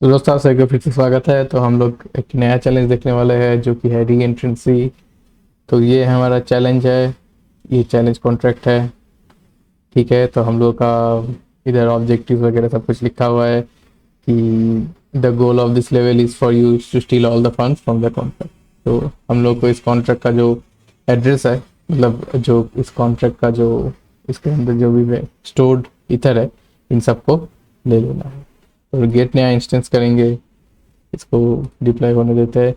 तो दोस्तों आप सभी का फिर से स्वागत है। तो हम लोग एक नया चैलेंज देखने वाले हैं जो कि है री एंट्रेंसी। तो ये हमारा चैलेंज है, ये चैलेंज कॉन्ट्रैक्ट है। ठीक है, तो हम लोग का इधर ऑब्जेक्टिव वगैरह सब कुछ लिखा हुआ है कि the goal of this level is for you to steal all the funds from the contract. तो हम लोग को इस कॉन्ट्रैक्ट का जो एड्रेस है, मतलब जो इस कॉन्ट्रैक्ट का जो इसके अंदर जो भी स्टोर्ड इथर है, इन सबको ले लेना है। और गेट नया इंस्टेंस करेंगे, इसको डिप्लॉय होने देते हैं।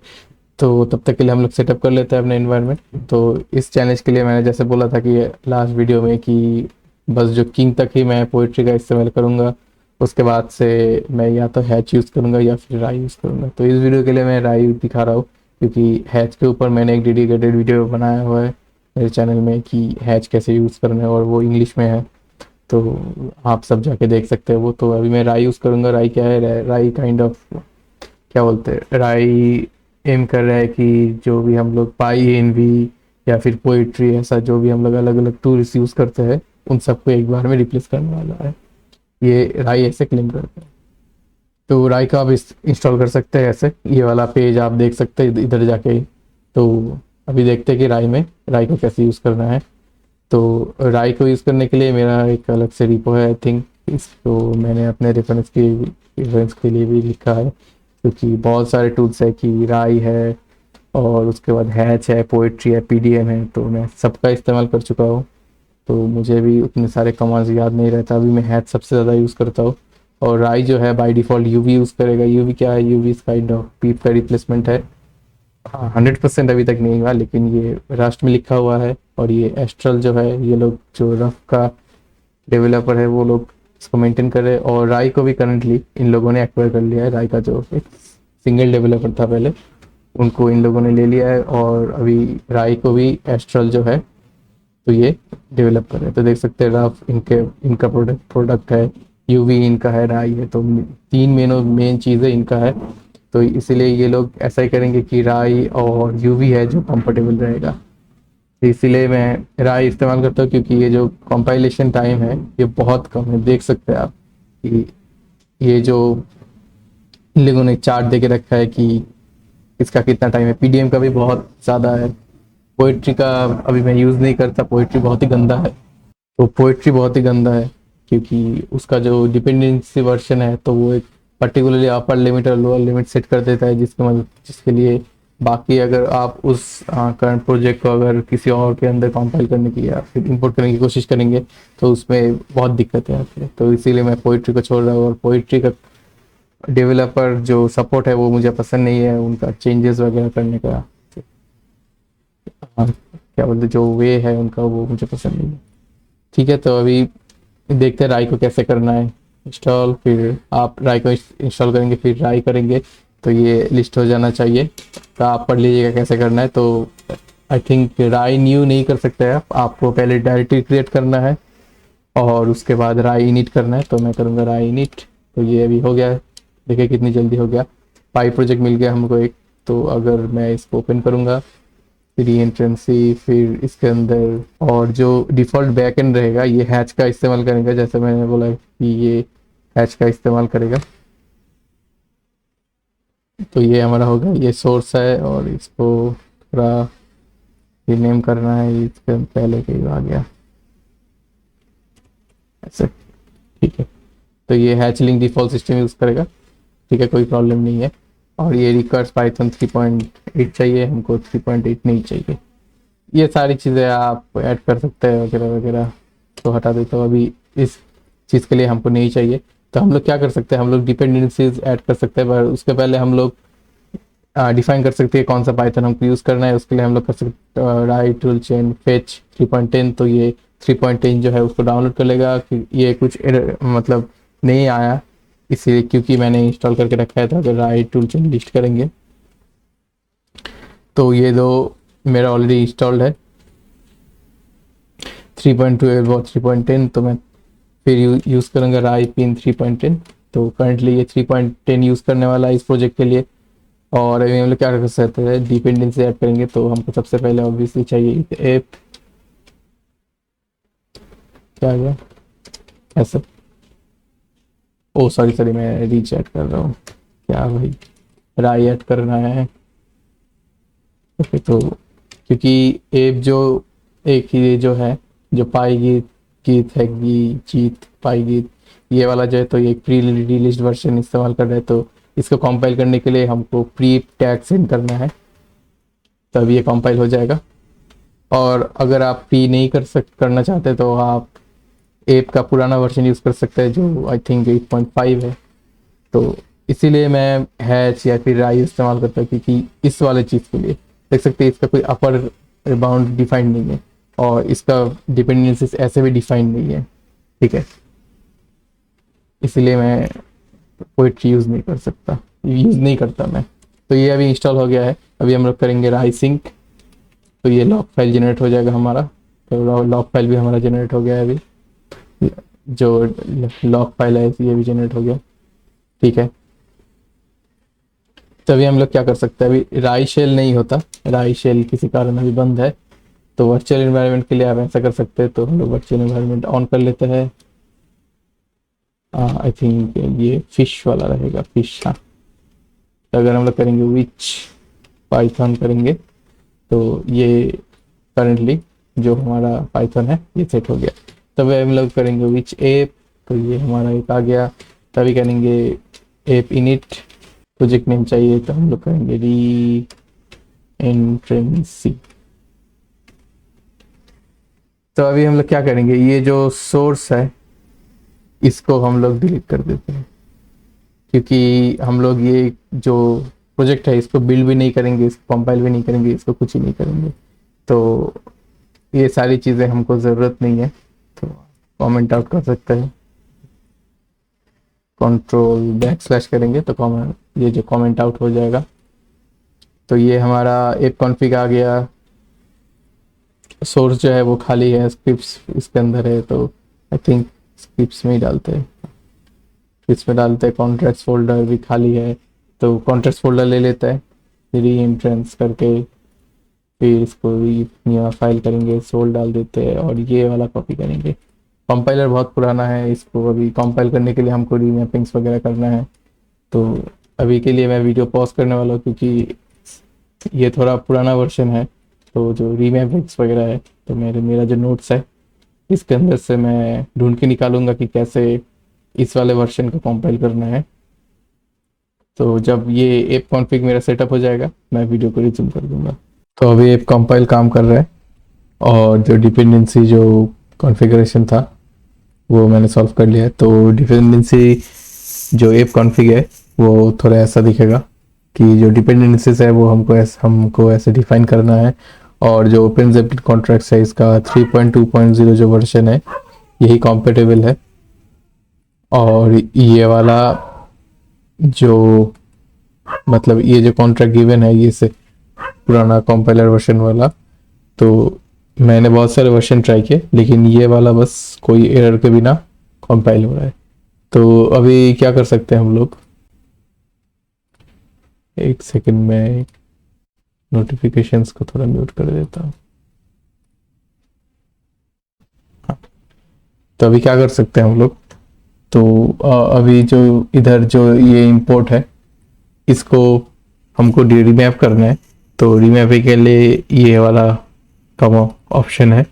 तो तब तक के लिए हम लोग सेटअप कर लेते हैं अपना इन्वायरमेंट। तो इस चैलेंज के लिए मैंने जैसे बोला था कि लास्ट वीडियो में कि बस जो किंग तक ही मैं पोइट्री का इस्तेमाल करूँगा, उसके बाद से मैं या तो हैच यूज़ करूँगा या फिर राई यूज़ करूँगा। तो इस वीडियो के लिए मैं राई दिखा रहा हूँ, क्योंकि हैच के ऊपर मैंने एक डेडिकेटेड वीडियो बनाया हुआ है मेरे चैनल में कि हैच कैसे यूज़ करना है, और वो इंग्लिश में है। तो आप सब जाके देख सकते हैं वो। तो अभी मैं राई यूज़ करूँगा। राई क्या है? राई काइंड ऑफ, क्या बोलते हैं, राई एम कर रहा है कि जो भी हम लोग पाई एन वी या फिर पोइट्री, ऐसा जो भी हम लोग अलग अलग टूल्स यूज़ करते हैं, उन सबको एक बार में रिप्लेस करने वाला है। ये राई ऐसे क्लेम करते हैं। तो राई का आप इंस्टॉल कर सकते हैं ऐसे। ये वाला पेज आप देख सकते हैं इधर जाके। तो अभी देखते हैं कि राई को कैसे यूज़ करना है। तो राई को यूज़ करने के लिए मेरा एक अलग से रिपो है, आई थिंक। इसको मैंने अपने रेफरेंस के लिए भी लिखा है, क्योंकि बहुत सारे टूल्स है कि राई है और उसके बाद हैच है, पोइट्री है, पीडीएम है। तो मैं सबका इस्तेमाल कर चुका हूँ, तो मुझे भी उतने सारे कमांड्स याद नहीं रहता। अभी मैं हैच सबसे ज़्यादा यूज़ करता हूँ। और राई जो है बाय डिफ़ॉल्ट यूवी यूज़ करेगा। यूवी क्या है? यूवी इस काइंड ऑफ पीप का रिप्लेसमेंट है। हाँ, 100% अभी तक नहीं हुआ, लेकिन ये रास्ट में लिखा हुआ है। और ये एस्ट्रल जो है, ये लोग जो रफ का डेवलपर है वो लोग इसको मेंटेन कर रहे हैं। और राई को भी करंटली इन लोगों ने एक्वायर कर लिया है। राई का जो एक सिंगल डेवलपर था पहले, उनको इन लोगों ने ले लिया है। और अभी राई को भी एस्ट्रल जो है, तो ये डेवलप कर रहे हैं। तो देख सकते हैं रफ इनका प्रोडक्ट है, यूवी इनका है, राई है। तो तीन मेन चीज़ें इनका है। तो इसीलिए ये लोग ऐसा ही करेंगे कि राई और यूवी है जो कंफर्टेबल रहेगा। तो इसीलिए मैं राई इस्तेमाल करता हूँ, क्योंकि ये जो कंपाइलेशन टाइम है ये बहुत कम है। देख सकते हैं आप कि ये जो इन लोगों ने चार्ट दे के रखा है कि इसका कितना टाइम है। पीडीएम का भी बहुत ज़्यादा है। पोइट्री का अभी मैं यूज़ नहीं करता, पोइट्री बहुत ही गंदा है। तो पोइट्री बहुत ही गंदा है, क्योंकि उसका जो डिपेंडेंसी वर्जन है, तो वो एक पर्टिकुलरली अपर लिमिट और लोअर लिमिट सेट कर देता है, जिसके लिए बाकी अगर आप उस करंट प्रोजेक्ट को अगर किसी और के अंदर कंपाइल करने की या फिर इंपोर्ट करने की कोशिश करेंगे, तो उसमें बहुत दिक्कतें आती है। तो इसीलिए मैं पोइट्री को छोड़ रहा हूँ। और पोइट्री का डेवलपर जो सपोर्ट है वो मुझे पसंद नहीं है, उनका चेंजेस वगैरह करने का, क्या बोलते, जो वे है उनका, वो मुझे पसंद नहीं है। ठीक है, तो अभी देखते हैं राई को कैसे करना है इंस्टॉल। फिर आप राई को इंस्टॉल करेंगे, फिर राई करेंगे, तो ये लिस्ट हो जाना चाहिए। तो आप पढ़ लीजिएगा कैसे करना है। तो आई थिंक राई न्यू नहीं कर सकते आप, आपको पहले डायरेक्टरी क्रिएट करना है और उसके बाद राई इनिट करना है। तो मैं करूँगा राई इनिट। तो ये अभी हो गया है, देखिए कितनी जल्दी हो गया। पाई प्रोजेक्ट मिल गया हमको एक। तो अगर मैं इसको ओपन करूँगा, री एंट्रेंसी, फिर इसके अंदर और जो डिफ़ॉल्ट बैकएंड रहेगा ये हैच का इस्तेमाल करेगा, जैसे मैंने बोला कि ये हैच का इस्तेमाल करेगा। तो ये हमारा होगा, ये सोर्स है और इसको थोड़ा रीनेम करना है। इसके पहले के ही आ गया ऐसे। ठीक है, तो ये hatch link default system use करेगा। ठीक है, कोई प्रॉब्लम नहीं है। और ये रिक्वायर्स पाइथन 3.8 चाहिए हमको, 3.8 नहीं चाहिए। ये सारी चीज़ें आप ऐड कर सकते हैं वगैरह वगैरह। तो हटा देता हूँ अभी, इस चीज़ के लिए हमको नहीं चाहिए। तो हम लोग क्या कर सकते हैं, हम लोग डिपेंडेंसीज ऐड कर सकते हैं, पर उसके पहले हम लोग डिफाइन कर सकते हैं कौन सा पाइथन हमको यूज़ करना है। उसके लिए हम लोग कर सकते हैं राइट टूल चेन फेच 3.10। तो ये 3.10 जो है उसको डाउनलोड कर लेगा कि ये कुछ मतलब नहीं आया, इसीलिए क्योंकि मैंने इंस्टॉल करके रखा है। तो अगर राइट टूल चेन लिस्ट करेंगे, तो ये दो मेरा ऑलरेडी इंस्टॉल्ड है, 3.12 और 3.10। तो मैं फिर यूज़ करूँगा राई पिन 3.10। तो करंटली ये 3.10 यूज़ करने वाला है इस प्रोजेक्ट के लिए। और अभी हम लोग क्या कर सकते हैं, डिपेंडेंसी ऐड करेंगे। तो हमको सबसे पहले ऑब्वियसली चाहिए ऐप, क्या आ गया ऐसा। ओ सॉरी सॉरी, मैं रीच ऐड कर रहा हूँ। क्या भाई, राई ऐड करना है। ओके, तो क्योंकि एप जो एक ही जो है, जो पाएगी गीत है, जीत पाएगी, ये वाला जो है, तो ये प्री रिलीज वर्जन इस्तेमाल कर रहे हैं, तो इसको कंपाइल करने के लिए हमको प्री टैग सेंड करना है, तब ये कंपाइल हो जाएगा। और अगर आप प्री नहीं करना चाहते तो आप एप का पुराना वर्जन यूज़ कर सकते हैं, जो आई थिंक 8.5 है। तो इसीलिए मैं हैच या फिर राई इस्तेमाल करता हूँ, क्योंकि इस वाले चीज़ के लिए देख सकते हैं इसका कोई अपर बाउंड डिफाइंड नहीं है, और इसका डिपेंडेंसीज ऐसे भी डिफाइंड नहीं है, ठीक है। इसलिए मैं पोइट्री यूज़ नहीं करता मैं। तो ये अभी इंस्टॉल हो गया है। अभी हम लोग करेंगे राई सिंक, तो ये लॉग फाइल जनरेट हो जाएगा हमारा। तो लॉग फाइल भी हमारा जनरेट हो गया है अभी, जो लॉग फाइल है ये भी जनरेट हो गया, ठीक है। तभी हम लोग क्या कर सकते हैं, अभी राई शेल नहीं होता, राई शेल किसी कारण अभी बंद है। तो वर्चुअल एनवायरनमेंट के लिए आप ऐसा कर सकते हैं, तो हम लोग वर्चुअल एनवायरनमेंट ऑन कर लेते हैं। आई थिंक ये फिश वाला रहेगा, फिश, हाँ। तो अगर हम लोग करेंगे विच पाइथन करेंगे, तो ये करंटली जो हमारा पाइथन है ये सेट हो गया। तब हम लोग करेंगे विच एप, तो ये हमारा एक आ गया। तभी करेंगे एप इनिट, प्रोजेक्ट नेम चाहिए, तो हम लोग करेंगे री एंट्रेंसी। तो अभी हम लोग क्या करेंगे, ये जो सोर्स है इसको हम लोग डिलीट कर देते हैं, क्योंकि हम लोग ये जो प्रोजेक्ट है इसको बिल्ड भी नहीं करेंगे, इसको कंपाइल भी नहीं करेंगे, इसको कुछ ही नहीं करेंगे। तो ये सारी चीज़ें हमको ज़रूरत नहीं है, तो कमेंट आउट कर सकते हैं। कंट्रोल बैकस्लैश करेंगे तो कमेंट, ये जो कमेंट आउट हो जाएगा। तो ये हमारा एप कॉन्फ़िग आ गया। सोर्स जो है वो खाली है, स्क्रिप्ट्स इसके अंदर है, तो आई थिंक स्क्रिप्ट्स में ही डालते हैं, इसमें डालते हैं। कॉन्ट्रैक्ट्स फोल्डर भी खाली है, तो कॉन्ट्रैक्ट्स फोल्डर ले लेता है, री एंट्रेंस करके फिर इसको यहाँ फाइल करेंगे, सोल डाल देते हैं, और ये वाला कॉपी करेंगे। कंपाइलर बहुत पुराना है, इसको अभी कंपाइल करने के लिए हमको रीमैपिंग्स वगैरह करना है। तो अभी के लिए मैं वीडियो पॉज करने वाला हूँ, क्योंकि ये थोड़ा पुराना वर्जन है। तो जो रीमैपिंग्स वगैरह है, तो मेरा जो नोट्स है इसके अंदर से मैं ढूंढ के निकालूंगा कि कैसे इस वाले वर्जन को कंपाइल करना है। तो जब ये एप कॉन्फ़िग मेरा सेटअप हो जाएगा, मैं वीडियो को रिज्यूम कर दूंगा। तो अभी एप कंपाइल काम कर रहा है, और जो डिपेंडेंसी जो कॉन्फ़िगरेशन था वो मैंने सॉल्व कर लिया है। तो डिपेंडेंसी जो एप कॉन्फ़िग है वो थोड़ा ऐसा दिखेगा कि जो डिपेंडेंसीज है वो हमको ऐसे डिफाइन करना है। और जो ओपनजेपिट कॉन्ट्रैक्ट्स है इसका 3.2.0 जो वर्जन है यही कॉम्पेटेबल है। और ये वाला जो मतलब ये जो कॉन्ट्रैक्ट गिवन है ये से पुराना कंपाइलर वर्जन वाला, तो मैंने बहुत सारे वर्जन ट्राई किए, लेकिन ये वाला बस कोई एरर के बिना कंपाइल हो रहा है। तो अभी क्या कर सकते हैं हम लोग, एक सेकंड में नोटिफिकेशंस को थोड़ा म्यूट कर देता हूँ। हाँ, तो अभी क्या कर सकते हैं हम लोग, तो अभी जो इधर जो ये इंपोर्ट है इसको हमको रीमैप करना है। तो रीमैपिंग के लिए ये वाला कम ऑप्शन है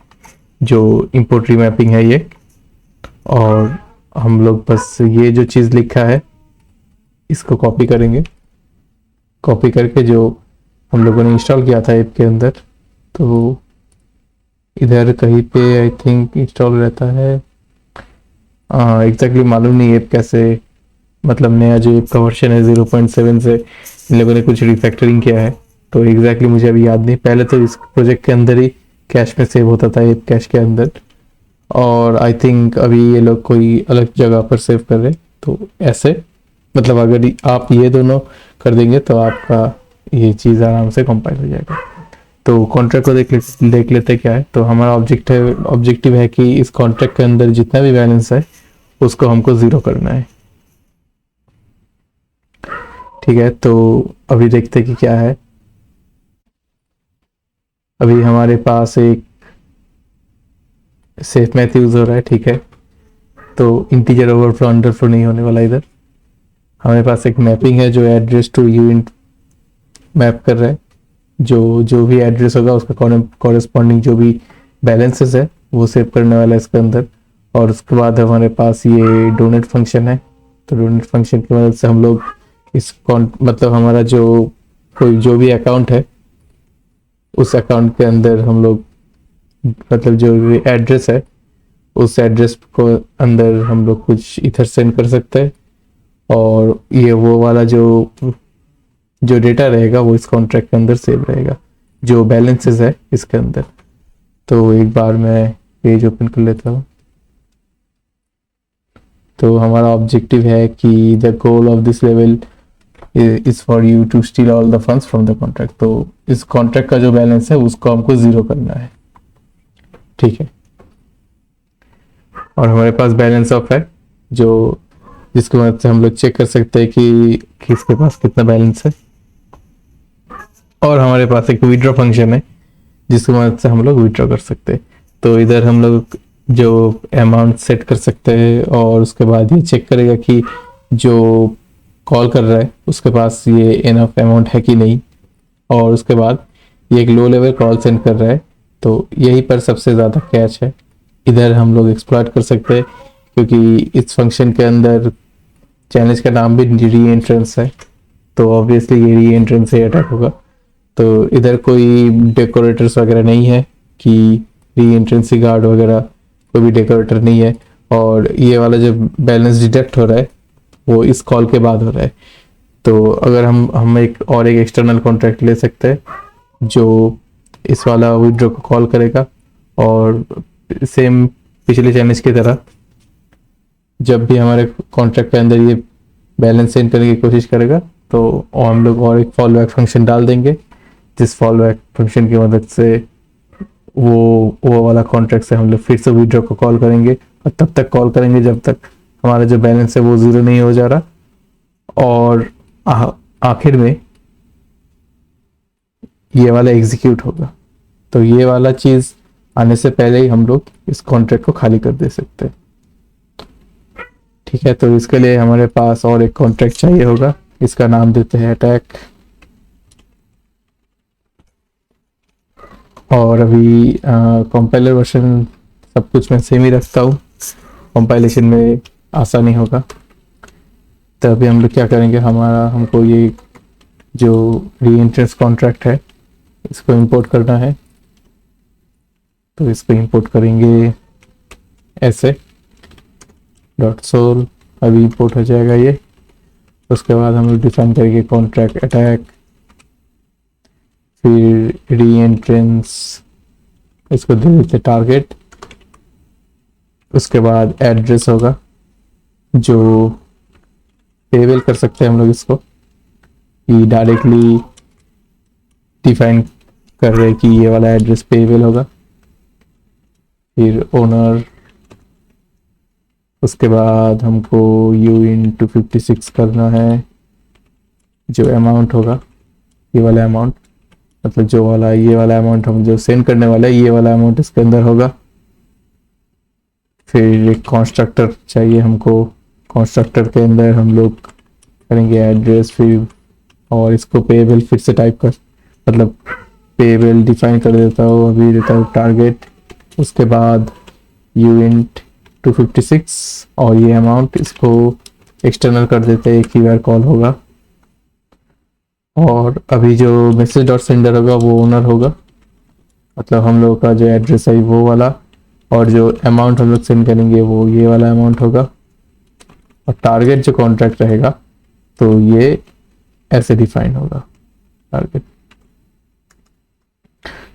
जो इंपोर्ट रीमैपिंग है ये, और हम लोग बस ये जो चीज़ लिखा है इसको कॉपी करेंगे। कॉपी करके जो हम लोगों ने इंस्टॉल किया था ऐप के अंदर, तो इधर कहीं पे आई थिंक इंस्टॉल रहता है। एग्जैक्टली मालूम नहीं ऐप कैसे, मतलब नया जो ऐप का वर्जन है 0.7 से इन लोगों ने कुछ रिफैक्टरिंग किया है, तो एग्जैक्टली मुझे अभी याद नहीं। पहले तो इस प्रोजेक्ट के अंदर ही कैश में सेव होता था ऐप कैश के अंदर, और आई थिंक अभी ये लोग कोई अलग जगह पर सेव कर रहे। तो ऐसे मतलब अगर आप ये दोनों कर देंगे तो आपका ये चीज़ आराम से कंपाइल हो जाएगा। तो कॉन्ट्रैक्ट को देख लेते क्या है। तो हमारा ऑब्जेक्टिव है कि इस कॉन्ट्रैक्ट के अंदर जितना भी बैलेंस है उसको हमको ज़ीरो करना है, ठीक है। तो अभी देखते कि क्या है। अभी हमारे पास एक सेफ मैथ यूज़ हो रहा है, ठीक है। तो इंटीजर ओवरफ्लो अंडरफ्लो नहीं होने वाला इधर। हमारे पास एक मैपिंग है जो एड्रेस टू यूनिट मैप कर रहा है। जो जो भी एड्रेस होगा उसका कॉरेस्पॉन्डिंग जो भी बैलेंसेस है वो सेव करने वाला है इसके अंदर। और उसके बाद हमारे पास ये डोनेट फंक्शन है। तो डोनेट फंक्शन की मदद से हम लोग मतलब हमारा जो कोई जो भी अकाउंट है उस अकाउंट के अंदर हम लोग मतलब जो भी एड्रेस है उस एड्रेस को अंदर हम लोग कुछ इधर सेंड कर सकते हैं। और ये वो वाला जो जो डेटा रहेगा वो इस कॉन्ट्रैक्ट के अंदर सेव रहेगा, जो बैलेंसेस है इसके अंदर। तो एक बार मैं पेज ओपन कर लेता हूँ। तो हमारा ऑब्जेक्टिव है कि the goal of this level is for you to steal all the funds from the contract. तो इस कॉन्ट्रैक्ट का जो बैलेंस है उसको हमको 0 करना है, ठीक है। और हमारे पास बैलेंस ऑफ है जो जिसकी मदद से हम लोग चेक कर सकते हैं कि किसके पास कितना बैलेंस है। और हमारे पास एक विड्रॉ फंक्शन है जिसकी मदद से हम लोग विड्रॉ कर सकते हैं। तो इधर हम लोग जो अमाउंट सेट कर सकते हैं और उसके बाद ये चेक करेगा कि जो कॉल कर रहा है उसके पास ये इनफ अमाउंट है कि नहीं। और उसके बाद ये एक लो लेवल कॉल सेंड कर रहा है, तो यही पर सबसे ज़्यादा कैच है। इधर हम लोग एक्सप्लॉइट कर सकते हैं क्योंकि इस फंक्शन के अंदर चैलेंज का नाम भी री एंट्रेंस है, तो ऑब्वियसली ये री एंट्रेंस से अटैक होगा। तो इधर कोई डेकोरेटर्स वगैरह नहीं है कि री एंट्रेंसी गार्ड वगैरह, कोई भी डेकोरेटर नहीं है। और ये वाला जो बैलेंस डिडक्ट हो रहा है वो इस कॉल के बाद हो रहा है। तो अगर हम एक एक्सटर्नल कॉन्ट्रैक्ट ले सकते हैं जो इस वाला विड्रॉ को कॉल करेगा और सेम पिछले चैलेंज की तरह जब भी हमारे कॉन्ट्रैक्ट के अंदर ये बैलेंस सेंड करने की कोशिश करेगा तो हम लोग और एक फॉल बैक फंक्शन डाल देंगे, जिस फॉल बैक फंक्शन की मदद से वो वाला कॉन्ट्रैक्ट से हम लोग फिर से विड्रॉ को कॉल करेंगे। और तब तक कॉल करेंगे जब तक हमारा जो बैलेंस है वो 0 नहीं हो जा रहा। और आखिर में ये वाला एग्जीक्यूट होगा। तो ये वाला चीज़ आने से पहले ही हम लोग इस कॉन्ट्रैक्ट को खाली कर दे सकते हैं, ठीक है। तो इसके लिए हमारे पास और एक कॉन्ट्रैक्ट चाहिए होगा, इसका नाम देते हैं अटैक। और अभी कंपाइलर वर्जन सब कुछ मैं सेम ही रखता हूँ, कंपाइलेशन में आसानी होगा। तो अभी हम लोग क्या करेंगे, हमको ये जो री एंट्रेंस कॉन्ट्रैक्ट है इसको इंपोर्ट करना है। तो इसको इंपोर्ट करेंगे ऐसे .sol, अभी इंपोर्ट हो जाएगा ये। उसके बाद हम लोग डिफाइन करेंगे कॉन्ट्रैक्ट अटैक, फिर री एंट्रेंस इसको दे देते टारगेट। उसके बाद एड्रेस होगा जो पेबल कर सकते हैं हम लोग इसको कि डायरेक्टली डिफाइन कर रहे हैं कि ये वाला एड्रेस पेबल होगा। फिर ओनर, उसके बाद हमको U/56 करना है। जो अमाउंट होगा ये वाला अमाउंट, मतलब जो वाला ये वाला अमाउंट हम जो सेंड करने वाला है ये वाला अमाउंट इसके अंदर होगा। फिर एक कंस्ट्रक्टर चाहिए हमको, कंस्ट्रक्टर के अंदर हम लोग करेंगे एड्रेस, फिर और इसको पेबल फिर से टाइप कर मतलब पेबल डिफाइन कर देता हूँ, अभी देता हूँ टारगेट। उसके बाद U/256 और ये अमाउंट इसको एक्सटर्नल कर देते हैं, एक ही बार कॉल होगा। और अभी जो मैसेज डॉट सेंडर होगा वो ओनर होगा, मतलब हम लोग का जो एड्रेस है वो वाला। और जो अमाउंट हम लोग सेंड करेंगे वो ये वाला अमाउंट होगा। और टारगेट जो कॉन्ट्रैक्ट रहेगा तो ये ऐसे डिफाइन होगा टारगेट।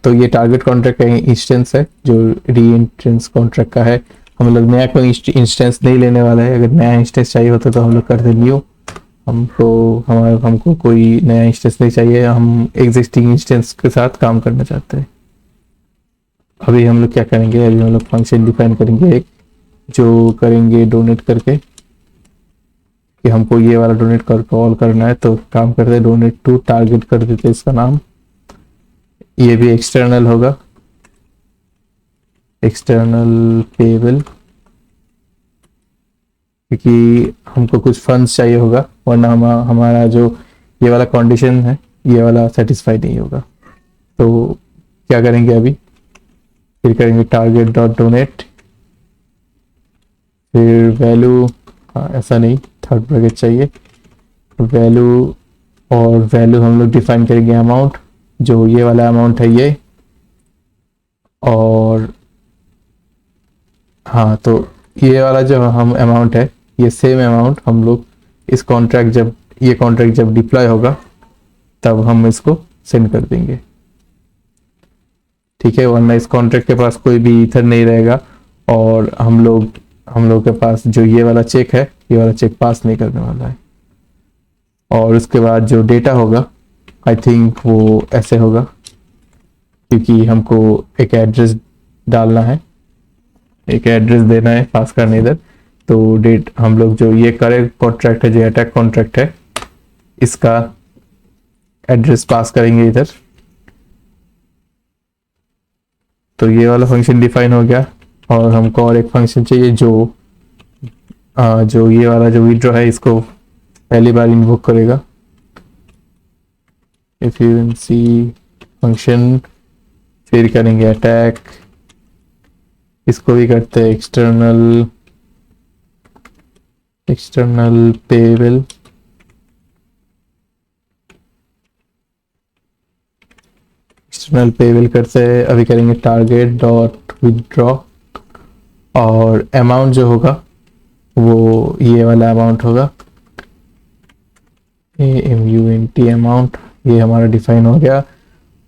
तो ये टारगेट कॉन्ट्रैक्ट का इंस्टेंस है जो री एंट्रेंस कॉन्ट्रैक्ट का है। हम लोग नया कोई इंस्टेंस नहीं लेने वाला है, अगर नया इंस्टेंस चाहिए होता तो हम लोग करते न्यू। हमको कोई नया इंस्टेंस नहीं चाहिए, हम एग्जिस्टिंग इंस्टेंस के साथ काम करना चाहते हैं। अभी हम लोग क्या करेंगे, अभी हम लोग फंक्शन डिफाइन करेंगे एक जो करेंगे डोनेट करके कि हमको ये वाला डोनेट कर कॉल करना है। तो काम करते हैं डोनेट टू टारगेट कर देते इसका नाम। ये भी एक्सटर्नल होगा, एक्सटर्नल पेबल। क्योंकि हमको कुछ फंड्स चाहिए होगा, वरना हमारा जो ये वाला कंडीशन है ये वाला सेटिस्फाई नहीं होगा। तो क्या करेंगे अभी, फिर करेंगे टारगेट डॉट डोनेट, फिर वैल्यू, हाँ ऐसा नहीं, थर्ड ब्रैकेट चाहिए, वैल्यू, और वैल्यू हम लोग डिफाइन करेंगे अमाउंट, जो ये वाला अमाउंट है ये, और हाँ तो ये वाला जो हम अमाउंट है ये सेम अमाउंट हम लोग इस कॉन्ट्रैक्ट जब ये कॉन्ट्रैक्ट जब डिप्लॉय होगा तब हम इसको सेंड कर देंगे, ठीक है। वरना इस कॉन्ट्रैक्ट के पास कोई भी ईथर नहीं रहेगा, और हम लोग के पास जो ये वाला चेक है ये वाला चेक पास नहीं करने वाला है। और उसके बाद जो डेटा होगा आई थिंक वो ऐसे होगा, क्योंकि हमको एक एड्रेस डालना है, एक एड्रेस देना है, पास करने इधर। तो डेट हम लोग जो ये करेक्ट कॉन्ट्रैक्ट है, जो अटैक कॉन्ट्रैक्ट है, इसका एड्रेस पास करेंगे इधर। तो ये वाला फंक्शन डिफाइन हो गया, और हमको और एक फंक्शन चाहिए जो ये वाला जो विड्रॉ है इसको पहली बार इन्वोक करेगा। इफ यू सी फंक्शन, फिर करेंगे अटैक, इसको भी करते हैं एक्सटर्नल पेबल, एक्सटर्नल पेबल करते हैं। अभी करेंगे टारगेट डॉट विदड्रॉ, और अमाउंट जो होगा वो ये वाला अमाउंट होगा, AMUNT अमाउंट, ये हमारा डिफाइन हो गया।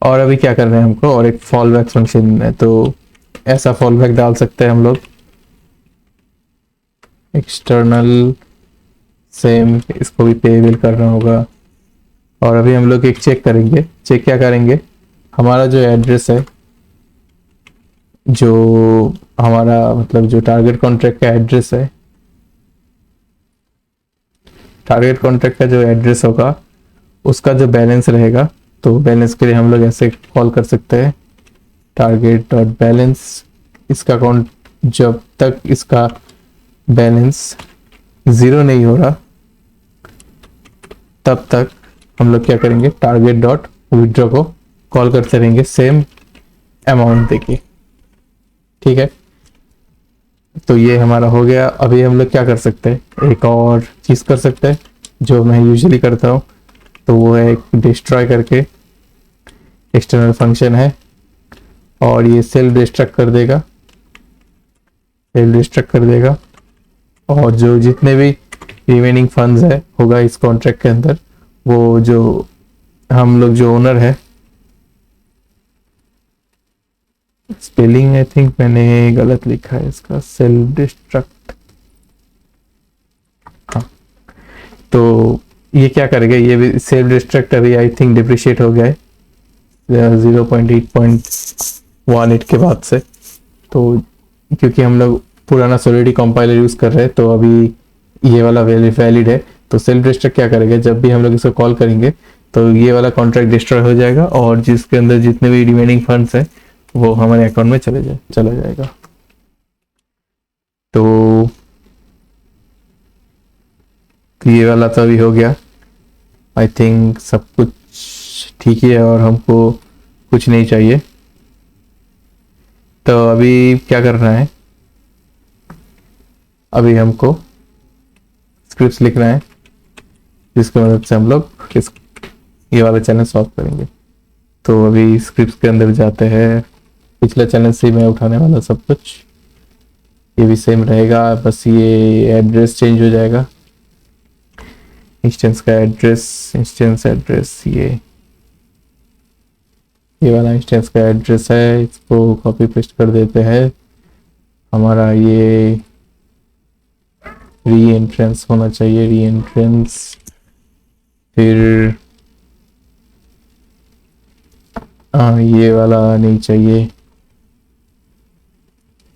और अभी क्या करना है हमको, और एक फॉल बैक फंक्शन है, तो ऐसा फॉल बैक डाल सकते हैं हम लोग, एक्सटर्नल सेम, इसको भी पेबल करना होगा। और अभी हम लोग एक चेक करेंगे, चेक क्या करेंगे, हमारा जो एड्रेस है, जो हमारा मतलब जो टारगेट कॉन्ट्रैक्ट का एड्रेस है, टारगेट कॉन्ट्रैक्ट का जो एड्रेस होगा उसका जो बैलेंस रहेगा, तो बैलेंस के लिए हम लोग ऐसे कॉल कर सकते हैं टारगेट डॉट बैलेंस। इसका अकाउंट जब तक इसका बैलेंस 0 नहीं हो रहा तब तक हम लोग क्या करेंगे, टारगेट डॉट विड्रॉ को कॉल करते रहेंगे सेम अमाउंट देके, ठीक है। तो ये हमारा हो गया। अभी हम लोग क्या कर सकते हैं, एक और चीज़ कर सकते हैं जो मैं यूजुअली करता हूँ, तो वो है एक डिस्ट्रॉय करके एक्सटर्नल फंक्शन है, और ये सेल्फ डिस्ट्रक्ट कर देगा, और जो जितने भी रिमेनिंग फंड्स है होगा इस कॉन्ट्रैक्ट के अंदर, वो जो हम लोग जो ओनर है, स्पेलिंग आई थिंक मैंने गलत लिखा है इसका, सेल्फ डिस्ट्रक्ट, हाँ। तो ये क्या करेगा, ये भी सेल्फ डिस्ट्रक्ट अभी आई थिंक डिप्रिशिएट हो गया है 0.8.18 के बाद से, तो क्योंकि हम लोग पुराना सॉलिडी कंपाइलर यूज कर रहे हैं, तो अभी ये वाला वैलिड है। तो सेल्फ डिस्ट्रक्ट क्या करेगा, जब भी हम लोग इसको कॉल करेंगे तो ये वाला कॉन्ट्रैक्ट डिस्ट्रॉय हो जाएगा, और जिसके अंदर जितने भी रिमेनिंग फंड्स हैं वो हमारे अकाउंट में चला जाएगा। तो ये वाला तो अभी हो गया, आई थिंक सब कुछ ठीक ही है, और हमको कुछ नहीं चाहिए। तो अभी क्या करना है, अभी हमको स्क्रिप्ट्स लिखना है जिसकी मदद से हम लोग ये वाला चैलेंज सॉल्व करेंगे। तो अभी स्क्रिप्ट्स के अंदर जाते हैं, पिछला चैलेंज से मैं उठाने वाला सब कुछ, ये भी सेम रहेगा, बस ये एड्रेस चेंज हो जाएगा, इंस्टेंस एड्रेस ये वाला इंस्टेंस का एड्रेस है, इसको कॉपी पेस्ट कर देते हैं। हमारा ये री एंट्रेंस होना चाहिए, री एंट्रेंस, फिर ये वाला नहीं चाहिए,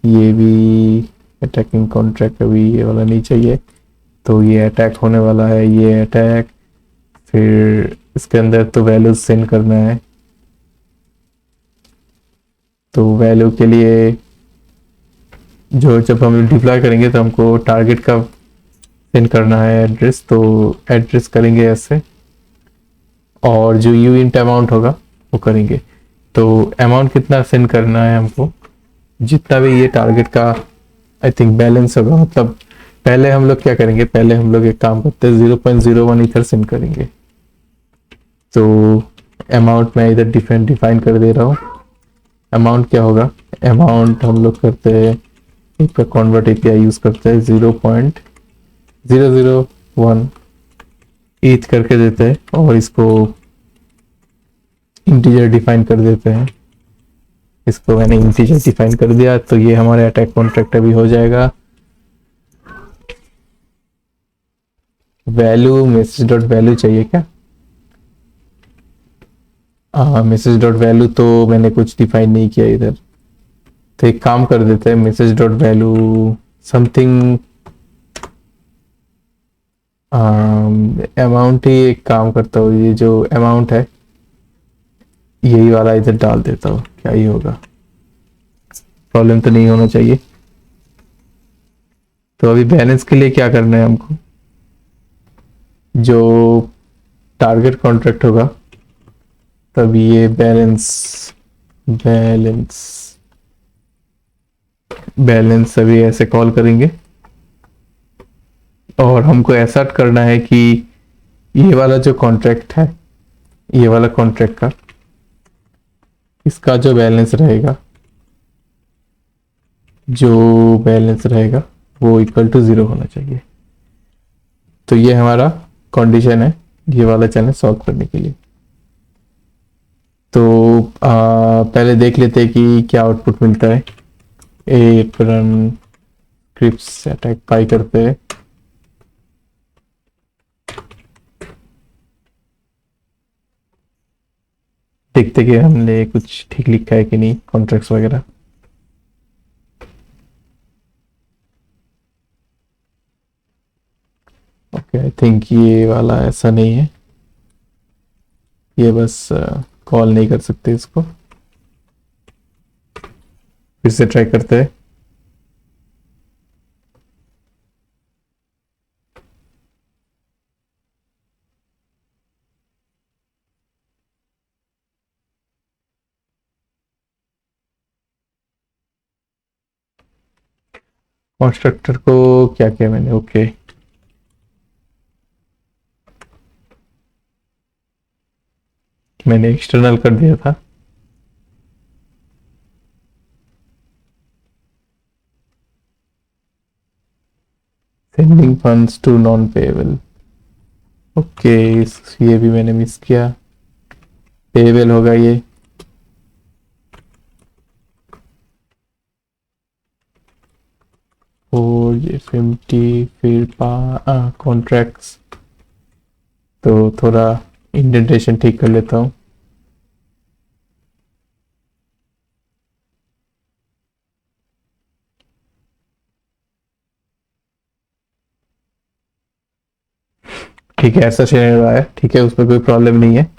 ये भी अटैकिंग कॉन्ट्रैक्ट, अभी ये वाला नहीं चाहिए, तो ये अटैक होने वाला है, ये अटैक। फिर इसके अंदर तो वैल्यूज सेंड करना है, तो वैल्यू के लिए जो जब हम डिप्लॉय करेंगे तो हमको टारगेट का सेंड करना है एड्रेस, तो एड्रेस करेंगे ऐसे, और जो यू इंट अमाउंट होगा वो करेंगे। तो अमाउंट कितना सेंड करना है हमको, जितना भी ये टारगेट का आई थिंक बैलेंस होगा, मतलब पहले हम लोग क्या करेंगे, पहले हम लोग एक काम करते हैं 0.01 ईथर सेंड करेंगे। तो अमाउंट मैं इधर डिफाइन कर दे रहा हूँ। अमाउंट क्या होगा, अमाउंट हम लोग करते हैं एक कॉन्वर्ट एपीआई यूज करते हैं 0.001 ईथ करके देते हैं, और इसको इंटीजर डिफाइन कर देते हैं। इसको मैंने इंटीजर डिफाइन कर दिया, तो ये हमारे अटैक कॉन्ट्रैक्ट अभी हो जाएगा। वैल्यू मैसेज डॉट वैल्यू चाहिए क्या, मैसेज डॉट वैल्यू तो मैंने कुछ डिफाइन नहीं किया इधर, तो एक काम कर देते हैं message dot value something amount ही एक काम करता हूँ, ये जो अमाउंट है यही वाला इधर डाल देता हूँ, क्या ही होगा, प्रॉब्लम तो नहीं होना चाहिए। तो अभी बैलेंस के लिए क्या करना है हमको, जो टारगेट कॉन्ट्रैक्ट होगा तब ये बैलेंस बैलेंस बैलेंस अभी ऐसे कॉल करेंगे, और हमको ऐसा करना है कि ये वाला जो कॉन्ट्रैक्ट है, ये वाला कॉन्ट्रैक्ट का इसका जो बैलेंस रहेगा, जो बैलेंस रहेगा वो इक्वल टू 0 होना चाहिए। तो ये हमारा कंडीशन है ये वाला चैलेंज सॉल्व करने के लिए। तो पहले देख लेते हैं कि क्या आउटपुट मिलता है। एक रन क्रिप्स अटैक पाई करते हैं, देखते कि हमने कुछ ठीक लिखा है कि नहीं कॉन्ट्रैक्ट्स वगैरह। ओके, आई थिंक ये वाला ऐसा नहीं है, ये बस कॉल नहीं कर सकते इसको, फिर से ट्राई करते हैं। कंस्ट्रक्टर को क्या किया मैंने, ओके मैंने एक्सटर्नल कर दिया था। Sending funds to non payable, okay ये भी मैंने मिस किया, पेएबल होगा ये। और ये 50 फिर कॉन्ट्रैक्ट्स, तो थोड़ा इंडेंटेशन ठीक कर लेता हूँ। ठीक है, ऐसा शेयर रहा है, ठीक है उसमें कोई प्रॉब्लम नहीं है।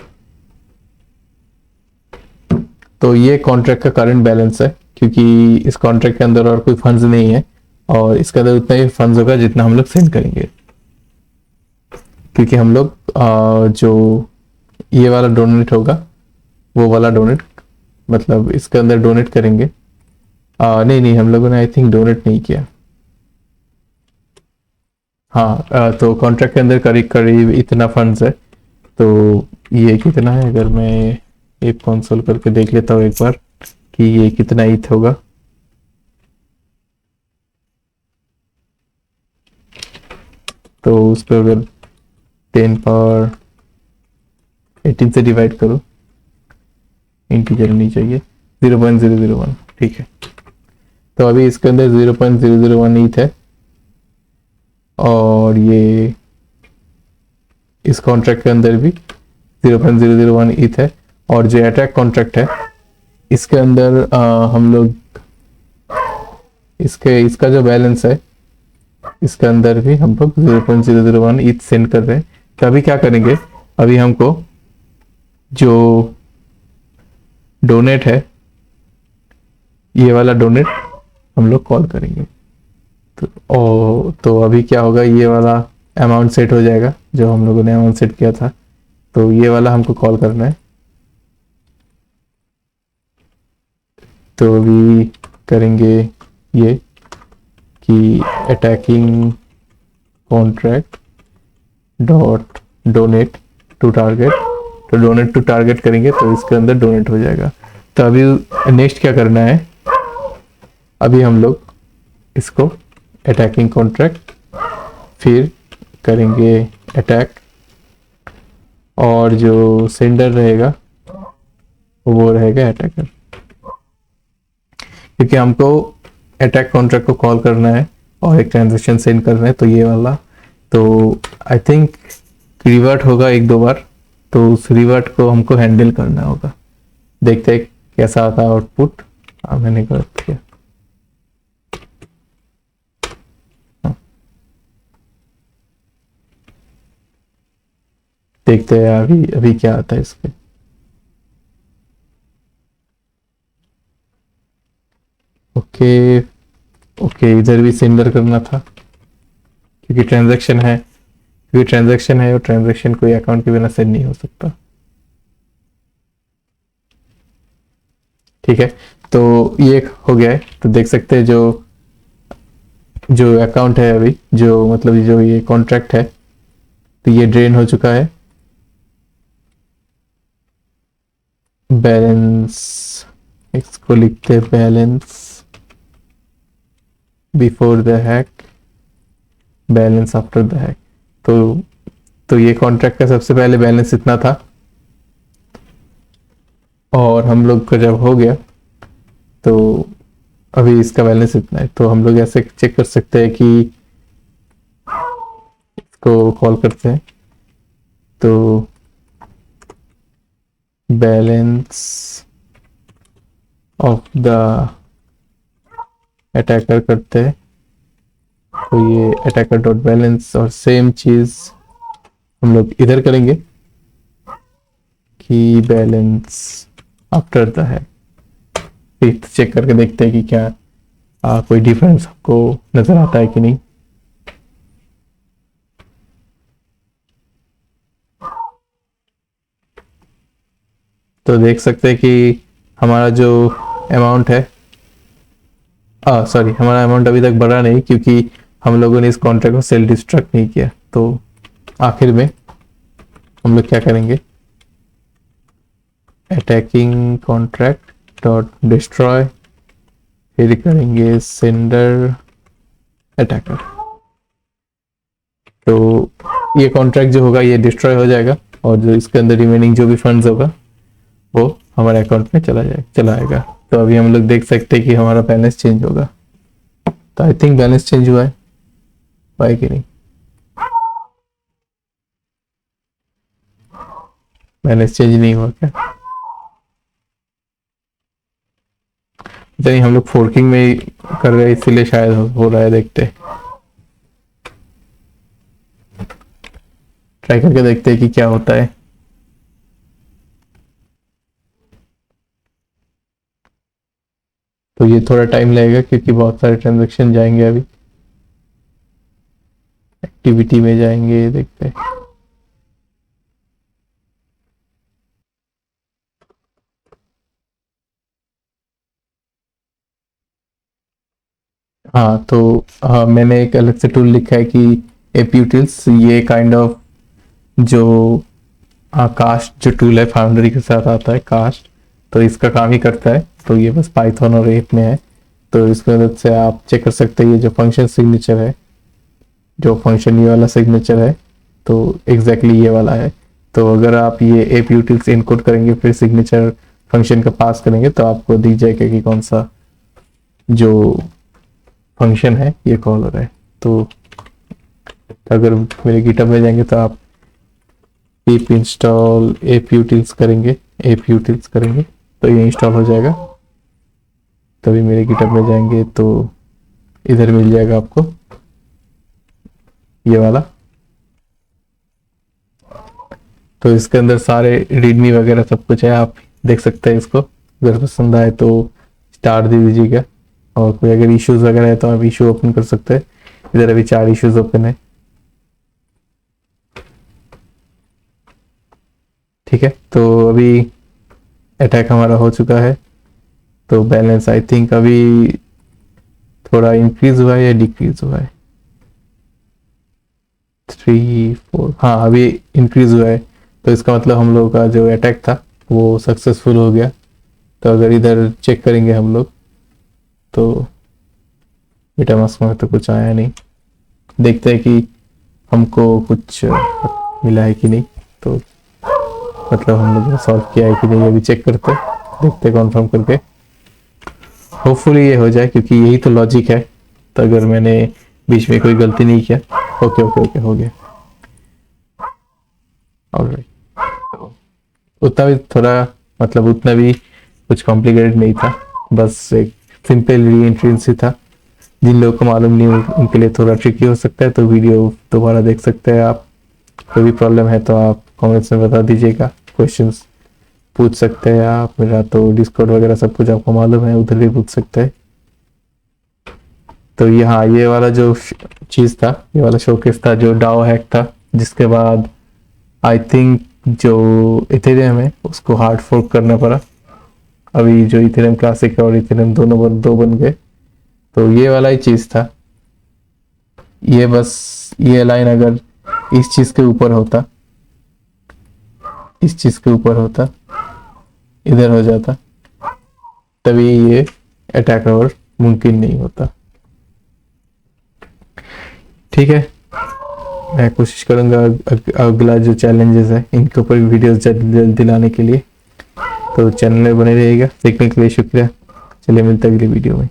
तो ये कॉन्ट्रैक्ट का करंट बैलेंस है, क्योंकि इस कॉन्ट्रैक्ट के अंदर और कोई फंड्स नहीं है, और इसके अंदर उतना ही फंड्स होगा जितना हम लोग सेंड करेंगे, क्योंकि हम लोग जो ये वाला डोनेट होगा वो वाला डोनेट, मतलब इसके अंदर डोनेट करेंगे। नहीं नहीं, हम लोगों ने आई थिंक डोनेट नहीं किया। हाँ, तो कॉन्ट्रैक्ट के अंदर करीब करीब इतना फंड्स है। तो ये कितना है, अगर मैं एक कंसोल करके देख लेता हूँ एक बार कि ये कितना ईथ होगा। तो उस पर अगर 10 पावर 18 से डिवाइड करो, इंटीजर नहीं चाहिए, 0.001, ठीक है। तो अभी इसके अंदर 0.001 ईथ है, और ये इस कॉन्ट्रैक्ट के अंदर भी 0.001 ईथ है, और जो अटैक कॉन्ट्रैक्ट है इसके अंदर हम लोग इसका जो बैलेंस है इसके अंदर भी हम लोग 0.001 ईथ सेंड कर रहे हैं। तो अभी क्या करेंगे, अभी हमको जो डोनेट है ये वाला डोनेट हम लोग कॉल करेंगे। तो अभी क्या होगा, ये वाला अमाउंट सेट हो जाएगा जो हम लोगों ने अमाउंट सेट किया था। तो ये वाला हमको कॉल करना है। तो अभी करेंगे ये कि attacking contract dot donate to target. तो डोनेट टू टारगेट करेंगे तो इसके अंदर डोनेट हो जाएगा। तो अभी नेक्स्ट क्या करना है, अभी हम लोग इसको अटैकिंग कॉन्ट्रैक्ट, फिर करेंगे अटैक, और जो सेंडर रहेगा वो रहेगा अटैकर, क्योंकि हमको अटैक कॉन्ट्रैक्ट को कॉल करना है और एक ट्रांजेक्शन सेंड करना है। तो ये वाला, तो आई थिंक रिवर्ट होगा एक दो बार, तो उस रिवर्ट को हमको हैंडल करना होगा। देखते हैं कैसा आता है आउटपुट। मैंने गलत किया। देखते हैं अभी अभी क्या आता है इसके। ओके ओके, इधर भी सेंडर करना था क्योंकि ट्रांजैक्शन है, क्योंकि ट्रांजैक्शन है और ट्रांजैक्शन कोई अकाउंट के बिना सेंड नहीं हो सकता। ठीक है, तो ये हो गया है। तो देख सकते हैं जो जो अकाउंट है अभी, जो मतलब जो ये कॉन्ट्रैक्ट है, तो ये ड्रेन हो चुका है। बैलेंस, इसको लिखते हैं balance before the hack, balance after the hack. तो ये कॉन्ट्रैक्ट का सबसे पहले बैलेंस इतना था, और हम लोग का जब हो गया तो अभी इसका बैलेंस इतना है। तो हम लोग ऐसे चेक कर सकते हैं कि इसको कॉल करते हैं तो बैलेंस ऑफ द अटैकर करते हैं। तो ये अटैकर डॉट बैलेंस, और सेम चीज हम लोग इधर करेंगे कि बैलेंस आफ्टर द है। फिर चेक करके देखते हैं कि क्या कोई डिफरेंस आपको नजर आता है कि नहीं। तो देख सकते हैं कि हमारा जो अमाउंट है, सॉरी, हमारा अमाउंट अभी तक बढ़ा नहीं क्योंकि हम लोगों ने इस कॉन्ट्रैक्ट को सेल डिस्ट्रक्ट नहीं किया। तो आखिर में हम लोग क्या करेंगे, अटैकिंग कॉन्ट्रैक्ट डॉट डिस्ट्रॉय, फिर करेंगे सेंडर अटैकर। तो ये कॉन्ट्रैक्ट जो होगा ये डिस्ट्रॉय हो जाएगा, और जो इसके अंदर रिमेनिंग जो भी फंड्स होगा वो हमारे अकाउंट में चला आएगा। तो अभी हम लोग देख सकते हैं कि हमारा बैलेंस चेंज होगा। तो आई थिंक बैलेंस चेंज हुआ है कि नहीं, बैलेंस चेंज नहीं हुआ क्या? नहीं, हम लोग फोर्किंग में ही कर रहे हैं इसीलिए शायद हो रहा है। देखते, ट्राई करके देखते हैं कि क्या होता है। तो ये थोड़ा टाइम लगेगा क्योंकि बहुत सारे ट्रांजेक्शन जाएंगे। अभी एक्टिविटी में जाएंगे, देखते हैं। हाँ, तो मैंने एक अलग से टूल लिखा है कि एप्यूटिल्स, ये काइंड ऑफ जो कास्ट जो टूल है फाउंड्री के साथ आता है कास्ट, तो इसका काम ही करता है। तो ये बस पाइथन और एप में है। तो इसकी मदद से आप चेक कर सकते हैं ये जो फंक्शन सिग्नेचर है, जो फंक्शन ये वाला सिग्नेचर है, तो एग्जैक्टली ये वाला है। तो अगर आप ये एप यूटिल्स इनकोड करेंगे फिर सिग्नेचर फंक्शन का पास करेंगे तो आपको दिख जाएगा कि कौन सा जो फंक्शन है ये कॉल हो रहा है। तो अगर मेरे गिटहब में जाएंगे तो आप pip इंस्टॉल एप यूटिल्स करेंगे तो ये इंस्टॉल हो जाएगा। तभी मेरे गिटहब में जाएंगे तो इधर मिल जाएगा आपको ये वाला। तो इसके अंदर सारे रीडमी वगैरह सब कुछ है, आप देख सकते हैं इसको। अगर पसंद आए तो स्टार दे दीजिएगा, और कोई अगर इश्यूज वगैरह है तो आप इशू ओपन कर सकते हैं। इधर अभी 4 इश्यूज ओपन है। ठीक है, तो अभी अटैक हमारा हो चुका है। तो बैलेंस आई थिंक अभी थोड़ा इंक्रीज हुआ है या डिक्रीज हुआ है, 3 4, हाँ अभी इंक्रीज हुआ है। तो इसका मतलब हम लोगों का जो अटैक था वो सक्सेसफुल हो गया। तो अगर इधर चेक करेंगे हम लोग तो मेटामास्क में तो कुछ आया नहीं। देखते हैं कि हमको कुछ मिला है कि नहीं। तो मतलब हम लोग ने सॉल्व किया है कि नहीं, अभी चेक करते हैं, देखते कंफर्म करके। होपफुली ये हो जाए क्योंकि यही तो लॉजिक है। तो अगर मैंने बीच में कोई गलती नहीं किया, ओके ओके ओके हो गया। ऑलराइट, उतना भी थोड़ा मतलब उतना भी कुछ कॉम्प्लिकेटेड नहीं था, बस एक सिंपल री एंट्रेंस ही था। जिन लोगों को मालूम नहीं उनके लिए थोड़ा ट्रिकी हो सकता है, तो वीडियो दोबारा देख सकते हैं आप। कोई भी प्रॉब्लम है तो आप कमेंट्स में बता दीजिएगा, क्वेश्चंस पूछ सकते हैं आप। मेरा तो डिस्कॉर्ड वगैरह सब कुछ आपको मालूम है, उधर भी पूछ सकते हैं। तो यहाँ ये वाला जो चीज़ था, ये वाला शोकेस था जो डाओ हैक था, जिसके बाद आई थिंक जो इथेरियम है उसको हार्ड फोर्क करना पड़ा। अभी जो इथेरियम क्लासिक है और इथेरियम दोनों दो बन गए। तो ये वाला ही चीज़ था। ये बस ये लाइन अगर इस चीज़ के ऊपर होता, इस चीज़ के ऊपर होता, इधर हो जाता, तभी ये अटैक और मुमकिन नहीं होता। ठीक है, मैं कोशिश करूंगा अगला जो चैलेंजेस है इनके ऊपर वीडियोस जल्दी लाने के लिए। तो चैनल में बने रहिएगा। देखने के लिए शुक्रिया। चलिए मिलते हैं अगली वीडियो में।